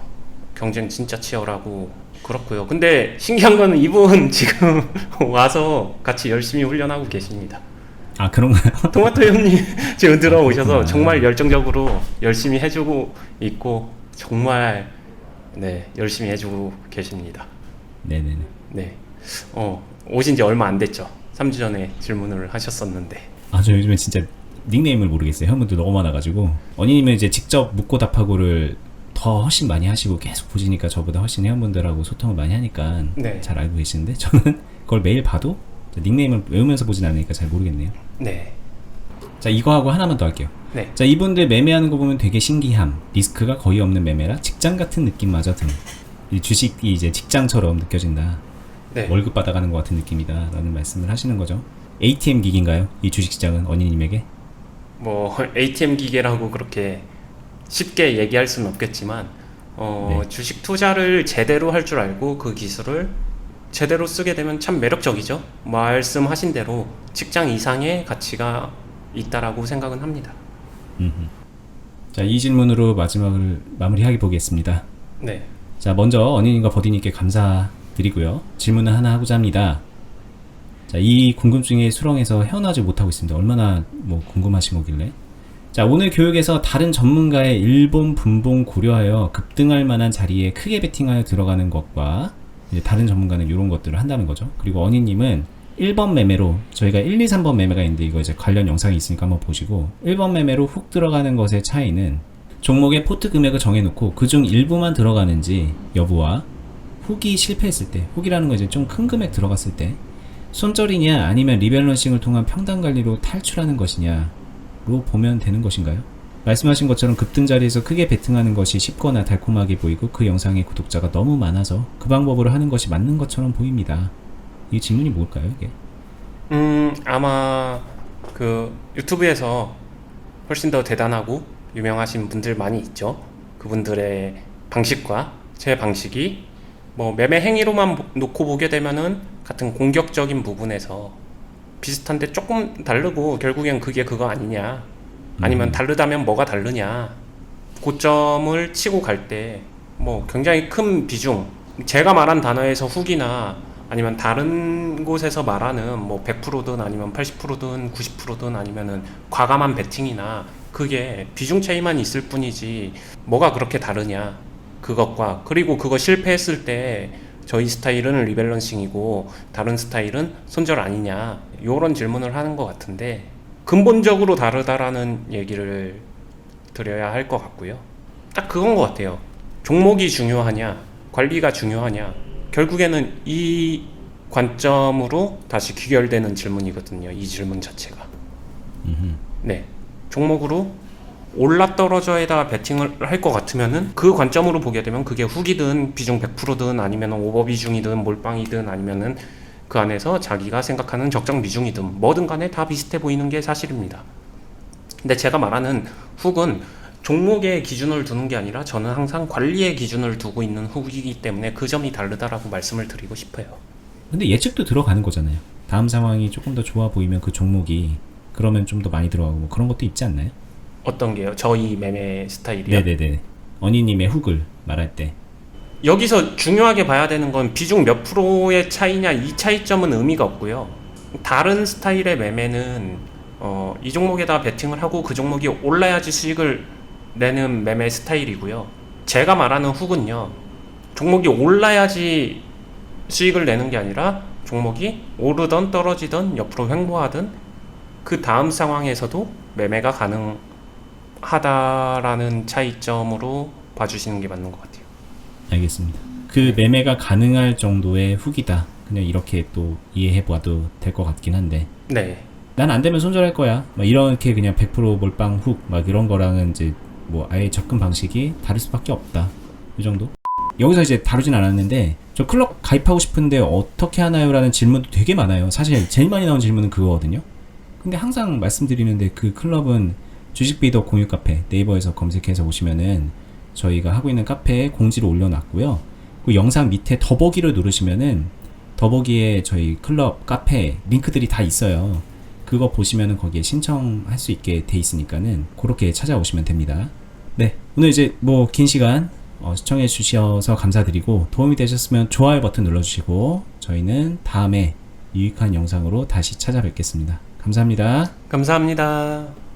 경쟁 진짜 치열하고 그렇고요. 근데 신기한 거는 이분 지금 와서 같이 열심히 훈련하고 계십니다. 아, 그런가요? 토마토 형님 지금 들어오셔서 그렇구나. 정말 열정적으로 열심히 해주고 있고 정말 네 열심히 해주고 계십니다. 네네네. 네. 오신 지 얼마 안 됐죠. 3주 전에 질문을 하셨었는데. 아, 저 요즘에 진짜 닉네임을 모르겠어요. 형분들 너무 많아가지고. 언니님은 이제 직접 묻고 답하고를 더 훨씬 많이 하시고 계속 보시니까 저보다 훨씬 회원분들하고 소통을 많이 하니까 네. 잘 알고 계시는데 저는 그걸 매일 봐도 닉네임을 외우면서 보진 않으니까 잘 모르겠네요. 네. 자, 이거하고 하나만 더 할게요. 네. 자, 이분들 매매하는 거 보면 되게 신기함, 리스크가 거의 없는 매매라 직장 같은 느낌마저 등. 이 주식이 이제 직장처럼 느껴진다. 네. 월급 받아가는 것 같은 느낌이다 라는 말씀을 하시는 거죠. ATM 기기인가요? 이 주식시장은 언니님에게? 뭐 ATM 기계라고 그렇게 쉽게 얘기할 수는 없겠지만 네. 주식 투자를 제대로 할 줄 알고 그 기술을 제대로 쓰게 되면 참 매력적이죠. 말씀하신 대로 직장 이상의 가치가 있다라고 생각은 합니다. 자, 이 질문으로 마지막을 마무리하게 보겠습니다. 네. 자, 먼저 언니님과 버디님께 감사드리고요. 질문을 하나 하고자 합니다. 자, 이 궁금증에 수렁에서 헤어나지 못하고 있습니다. 얼마나 뭐 궁금하신 거길래. 자, 오늘 교육에서 다른 전문가의 일본 분봉 고려하여 급등할 만한 자리에 크게 베팅하여 들어가는 것과 이제 다른 전문가는 이런 것들을 한다는 거죠. 그리고 언니님은 1번 매매로 저희가 1, 2, 3번 매매가 있는데 이거 이제 관련 영상이 있으니까 한번 보시고 1번 매매로 훅 들어가는 것의 차이는 종목의 포트 금액을 정해놓고 그중 일부만 들어가는지 여부와 훅이 실패했을 때, 훅이라는 건 이제 좀 큰 금액 들어갔을 때 손절이냐 아니면 리밸런싱을 통한 평단 관리로 탈출하는 것이냐로 보면 되는 것인가요? 말씀하신 것처럼 급등 자리에서 크게 베팅하는 것이 쉽거나 달콤하게 보이고 그 영상의 구독자가 너무 많아서 그 방법으로 하는 것이 맞는 것처럼 보입니다. 이 질문이 뭘까요, 이게? 아마 그 유튜브에서 훨씬 더 대단하고 유명하신 분들 많이 있죠. 그분들의 방식과 제 방식이 뭐 매매 행위로만 놓고 보게 되면은 같은 공격적인 부분에서 비슷한데 조금 다르고 결국엔 그게 그거 아니냐 아니면 다르다면 뭐가 다르냐 고점을 치고 갈 때 뭐 굉장히 큰 비중 제가 말한 단어에서 훅이나 아니면 다른 곳에서 말하는 뭐 100%든 아니면 80%든 90%든 아니면은 과감한 베팅이나 그게 비중 차이만 있을 뿐이지 뭐가 그렇게 다르냐 그것과 그리고 그거 실패했을 때 저희 스타일은 리밸런싱이고 다른 스타일은 손절 아니냐 요런 질문을 하는 것 같은데 근본적으로 다르다라는 얘기를 드려야 할 것 같고요. 딱 그건 것 같아요. 종목이 중요하냐 관리가 중요하냐 결국에는 이 관점으로 다시 귀결되는 질문이거든요. 이 질문 자체가. 네. 종목으로 올라 떨어져에다가 베팅을 할 것 같으면은 그 관점으로 보게 되면 그게 훅이든 비중 100%든 아니면 오버 비중이든 몰빵이든 아니면은 그 안에서 자기가 생각하는 적정 비중이든 뭐든 간에 다 비슷해 보이는 게 사실입니다. 근데 제가 말하는 훅은 종목의 기준을 두는 게 아니라 저는 항상 관리의 기준을 두고 있는 후기이기 때문에 그 점이 다르다라고 말씀을 드리고 싶어요. 근데 예측도 들어가는 거잖아요. 다음 상황이 조금 더 좋아 보이면 그 종목이 그러면 좀 더 많이 들어가고 뭐 그런 것도 있지 않나요? 어떤 게요? 저희 매매 스타일이요? 네네네. 어니님의 훅을 말할 때. 여기서 중요하게 봐야 되는 건 비중 몇 프로의 차이냐, 이 차이점은 의미가 없고요. 다른 스타일의 매매는 이 종목에다 베팅을 하고 그 종목이 올라야지 수익을 내는 매매 스타일이고요. 제가 말하는 훅은요, 종목이 올라야지 수익을 내는 게 아니라 종목이 오르던 떨어지던 옆으로 횡보하든 그 다음 상황에서도 매매가 가능하다라는 차이점으로 봐주시는 게 맞는 것 같아요. 알겠습니다. 그 매매가 가능할 정도의 훅이다. 그냥 이렇게 또 이해해봐도 될 것 같긴 한데. 네. 난 안 되면 손절할 거야. 막 이렇게 그냥 100% 몰빵 훅 막 이런 거랑은 이제 뭐 아예 접근 방식이 다를 수밖에 없다. 이 정도? 여기서 이제 다루진 않았는데 저 클럽 가입하고 싶은데 어떻게 하나요? 라는 질문도 되게 많아요. 사실 제일 많이 나온 질문은 그거거든요. 근데 항상 말씀드리는데 그 클럽은 주식비더 공유 카페 네이버에서 검색해서 오시면은 저희가 하고 있는 카페에 공지를 올려놨고요. 그 영상 밑에 더보기를 누르시면은 더보기에 저희 클럽 카페 링크들이 다 있어요. 그거 보시면은 거기에 신청할 수 있게 돼 있으니까는 그렇게 찾아오시면 됩니다. 네, 오늘 이제 뭐 긴 시간 시청해 주셔서 감사드리고 도움이 되셨으면 좋아요 버튼 눌러주시고 저희는 다음에 유익한 영상으로 다시 찾아뵙겠습니다. 감사합니다. 감사합니다.